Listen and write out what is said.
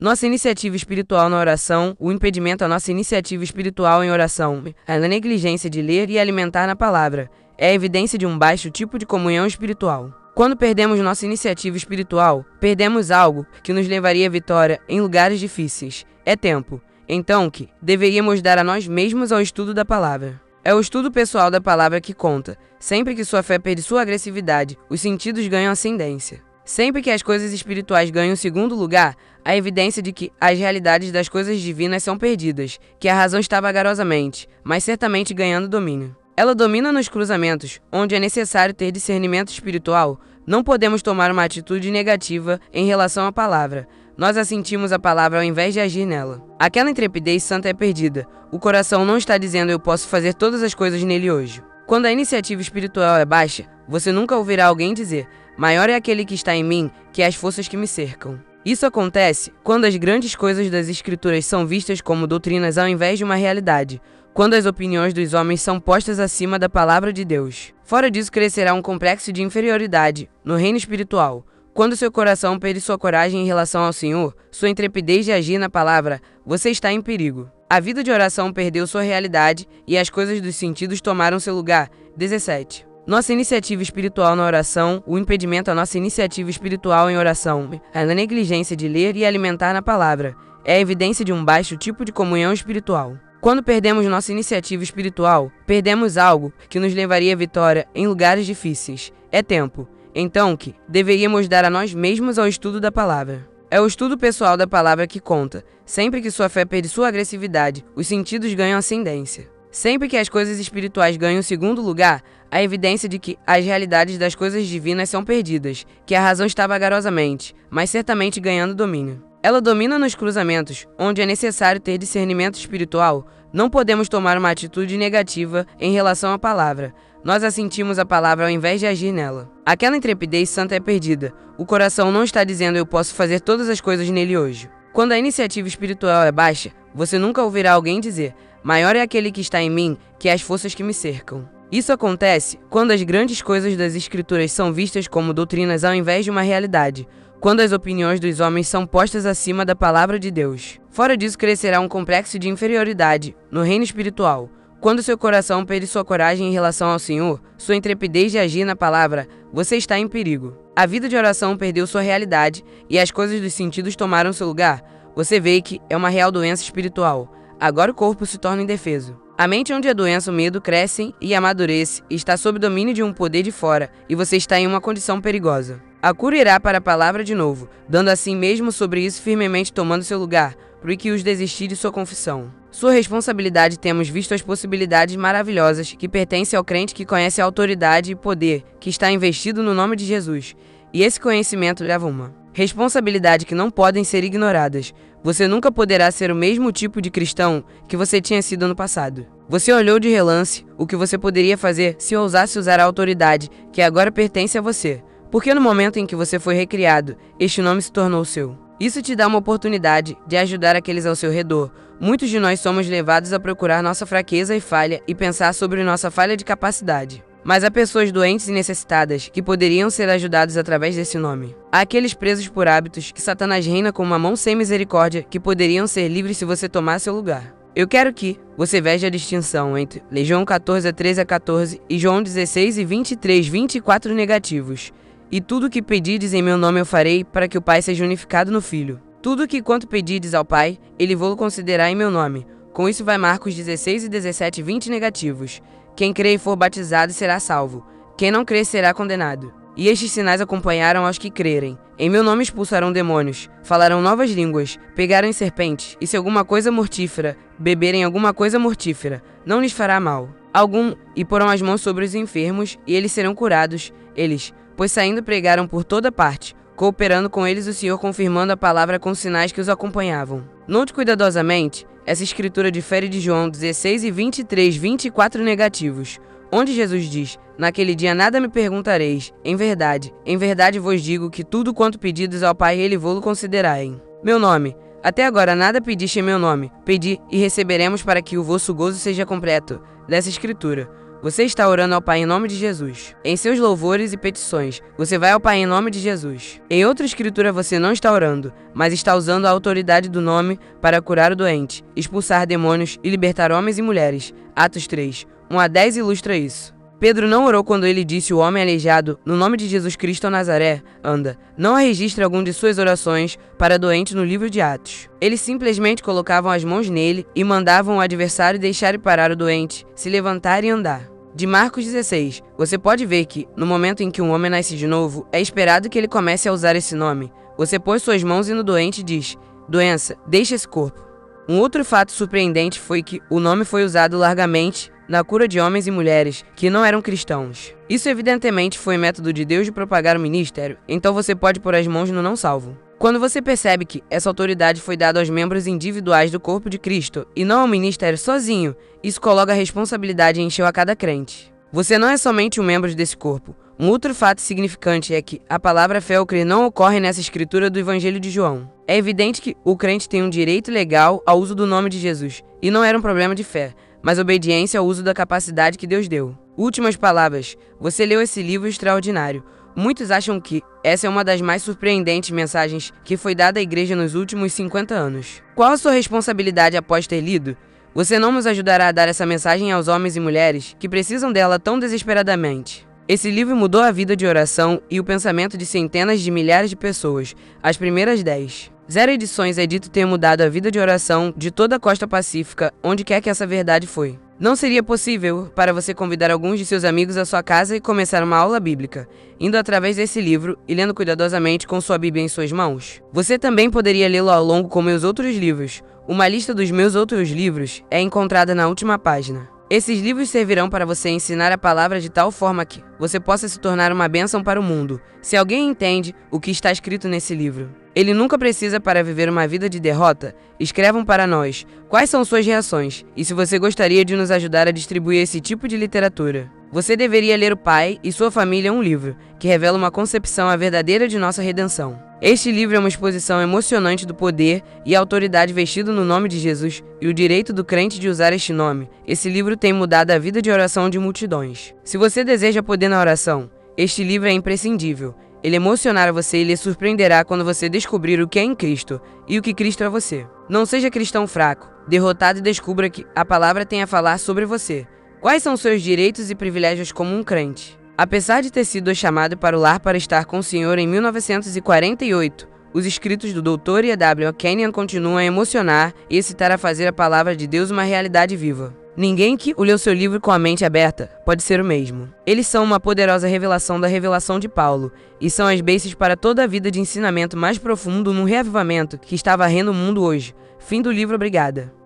Nossa iniciativa espiritual na oração, o impedimento à nossa iniciativa espiritual em oração, a negligência de ler e alimentar na palavra, é a evidência de um baixo tipo de comunhão espiritual. Quando perdemos nossa iniciativa espiritual, perdemos algo que nos levaria à vitória em lugares difíceis. É tempo, então, que deveríamos dar a nós mesmos ao estudo da palavra. É o estudo pessoal da palavra que conta. Sempre que sua fé perde sua agressividade, os sentidos ganham ascendência. Sempre que as coisas espirituais ganham segundo lugar, a evidência de que as realidades das coisas divinas são perdidas, que a razão está vagarosamente, mas certamente ganhando domínio. Ela domina nos cruzamentos, onde é necessário ter discernimento espiritual. Não podemos tomar uma atitude negativa em relação à palavra. Nós assentimos a palavra ao invés de agir nela. Aquela intrepidez santa é perdida. O coração não está dizendo eu posso fazer todas as coisas nele hoje. Quando a iniciativa espiritual é baixa, você nunca ouvirá alguém dizer: maior é aquele que está em mim que as forças que me cercam. Isso acontece quando as grandes coisas das Escrituras são vistas como doutrinas ao invés de uma realidade, quando as opiniões dos homens são postas acima da palavra de Deus. Fora disso crescerá um complexo de inferioridade no reino espiritual. Quando seu coração perde sua coragem em relação ao Senhor, sua intrepidez de agir na palavra, você está em perigo. A vida de oração perdeu sua realidade e as coisas dos sentidos tomaram seu lugar. 17. Nossa iniciativa espiritual na oração, o impedimento à nossa iniciativa espiritual em oração, a negligência de ler e alimentar na palavra, é a evidência de um baixo tipo de comunhão espiritual. Quando perdemos nossa iniciativa espiritual, perdemos algo que nos levaria à vitória em lugares difíceis. É tempo, então, que deveríamos dar a nós mesmos ao estudo da palavra. É o estudo pessoal da palavra que conta. Sempre que sua fé perde sua agressividade, os sentidos ganham ascendência. Sempre que as coisas espirituais ganham segundo lugar, a evidência de que as realidades das coisas divinas são perdidas, que a razão está vagarosamente, mas certamente ganhando domínio. Ela domina nos cruzamentos, onde é necessário ter discernimento espiritual. Não podemos tomar uma atitude negativa em relação à palavra. Nós assentimos a palavra ao invés de agir nela. Aquela intrepidez santa é perdida. O coração não está dizendo eu posso fazer todas as coisas nele hoje. Quando a iniciativa espiritual é baixa, você nunca ouvirá alguém dizer: maior é aquele que está em mim que as forças que me cercam. Isso acontece quando as grandes coisas das Escrituras são vistas como doutrinas ao invés de uma realidade, quando as opiniões dos homens são postas acima da palavra de Deus. Fora disso crescerá um complexo de inferioridade no reino espiritual. Quando seu coração perde sua coragem em relação ao Senhor, sua intrepidez de agir na palavra, você está em perigo. A vida de oração perdeu sua realidade e as coisas dos sentidos tomaram seu lugar. Você vê que é uma real doença espiritual. Agora o corpo se torna indefeso. A mente onde a doença e o medo crescem e amadurece está sob domínio de um poder de fora e você está em uma condição perigosa. A cura irá para a palavra de novo, dando assim mesmo sobre isso firmemente tomando seu lugar, para que os desistir de sua confissão. Sua responsabilidade temos visto as possibilidades maravilhosas que pertencem ao crente que conhece a autoridade e poder que está investido no nome de Jesus. E esse conhecimento leva uma responsabilidade que não podem ser ignoradas. Você nunca poderá ser o mesmo tipo de cristão que você tinha sido no passado. Você olhou de relance o que você poderia fazer se ousasse usar a autoridade que agora pertence a você. Porque no momento em que você foi recriado, este nome se tornou seu. Isso te dá uma oportunidade de ajudar aqueles ao seu redor. Muitos de nós somos levados a procurar nossa fraqueza e falha e pensar sobre nossa falha de capacidade. Mas há pessoas doentes e necessitadas que poderiam ser ajudadas através desse nome. Há aqueles presos por hábitos que Satanás reina com uma mão sem misericórdia que poderiam ser livres se você tomar seu lugar. Eu quero que você veja a distinção entre João 14, 13 a 14 e João 16 e 23, 24 negativos. E tudo que pedides em meu nome eu farei, para que o Pai seja unificado no Filho. Tudo que quanto pedides ao Pai, ele vou considerar em meu nome. Com isso vai Marcos 16 e 17, 20 negativos. Quem crê e for batizado será salvo. Quem não crê será condenado. E estes sinais acompanharam aos que crerem. Em meu nome expulsarão demônios, falarão novas línguas, pegarão em serpentes, e se alguma coisa mortífera, beberem alguma coisa mortífera, não lhes fará mal algum, e porão as mãos sobre os enfermos, e eles serão curados. Eles, pois saindo pregaram por toda parte, cooperando com eles o Senhor, confirmando a palavra com sinais que os acompanhavam. Note cuidadosamente, essa escritura difere de João 16 e 23, 24 negativos, onde Jesus diz: naquele dia nada me perguntareis, em verdade vos digo que tudo quanto pedidos ao Pai ele vô-lo considerarem. Meu nome, até agora nada pediste em meu nome, pedi e receberemos para que o vosso gozo seja completo. Dessa escritura, Você está orando ao Pai em nome de Jesus. Em seus louvores e petições, você vai ao Pai em nome de Jesus. Em outra escritura você não está orando, mas está usando a autoridade do nome para curar o doente, expulsar demônios e libertar homens e mulheres. Atos 3, 1-10 ilustra isso. Pedro não orou quando ele disse o homem aleijado, no nome de Jesus Cristo a Nazaré, anda. Não há registro algum de suas orações para doente no livro de Atos. Eles simplesmente colocavam as mãos nele e mandavam o adversário deixar ir parar o doente, se levantar e andar. De Marcos 16, você pode ver que, no momento em que um homem nasce de novo, é esperado que ele comece a usar esse nome. Você põe suas mãos no doente e diz, doença, deixa esse corpo. Um outro fato surpreendente foi que o nome foi usado largamente na cura de homens e mulheres que não eram cristãos. Isso evidentemente foi método de Deus de propagar o ministério, então você pode pôr as mãos no não salvo. Quando você percebe que essa autoridade foi dada aos membros individuais do corpo de Cristo e não ao ministério sozinho, isso coloca a responsabilidade em encher a cada crente. Você não é somente um membro desse corpo. Um outro fato significante é que a palavra fé ou crer não ocorre nessa escritura do Evangelho de João. É evidente que o crente tem um direito legal ao uso do nome de Jesus, e não era um problema de fé, mas obediência ao uso da capacidade que Deus deu. Últimas palavras. Você leu esse livro extraordinário. Muitos acham que essa é uma das mais surpreendentes mensagens que foi dada à igreja nos últimos 50 anos. Qual a sua responsabilidade após ter lido? Você não nos ajudará a dar essa mensagem aos homens e mulheres que precisam dela tão desesperadamente. Esse livro mudou a vida de oração e o pensamento de centenas de milhares de pessoas, as primeiras 10. Zero Edições é dito ter mudado a vida de oração de toda a costa pacífica, onde quer que essa verdade foi. Não seria possível para você convidar alguns de seus amigos à sua casa e começar uma aula bíblica, indo através desse livro e lendo cuidadosamente com sua Bíblia em suas mãos? Você também poderia lê-lo ao longo com meus outros livros. Uma lista dos meus outros livros é encontrada na última página. Esses livros servirão para você ensinar a palavra de tal forma que você possa se tornar uma bênção para o mundo. Se alguém entende o que está escrito nesse livro, ele nunca precisa para viver uma vida de derrota. Escrevam para nós quais são suas reações e se você gostaria de nos ajudar a distribuir esse tipo de literatura. Você deveria ler O Pai e Sua Família, um livro que revela uma concepção a verdadeira de nossa redenção. Este livro é uma exposição emocionante do poder e autoridade vestido no nome de Jesus e o direito do crente de usar este nome. Esse livro tem mudado a vida de oração de multidões. Se você deseja poder na oração, este livro é imprescindível. Ele emocionará você e lhe surpreenderá quando você descobrir o que é em Cristo e o que Cristo é você. Não seja cristão fraco, derrotado e descubra que a palavra tem a falar sobre você. Quais são seus direitos e privilégios como um crente? Apesar de ter sido chamado para o lar para estar com o Senhor em 1948, os escritos do Dr. E.W. Kenyon continuam a emocionar e excitar a fazer a palavra de Deus uma realidade viva. Ninguém que leu seu livro com a mente aberta pode ser o mesmo. Eles são uma poderosa revelação da revelação de Paulo e são as bases para toda a vida de ensinamento mais profundo num reavivamento que está varrendo o mundo hoje. Fim do livro. Obrigada.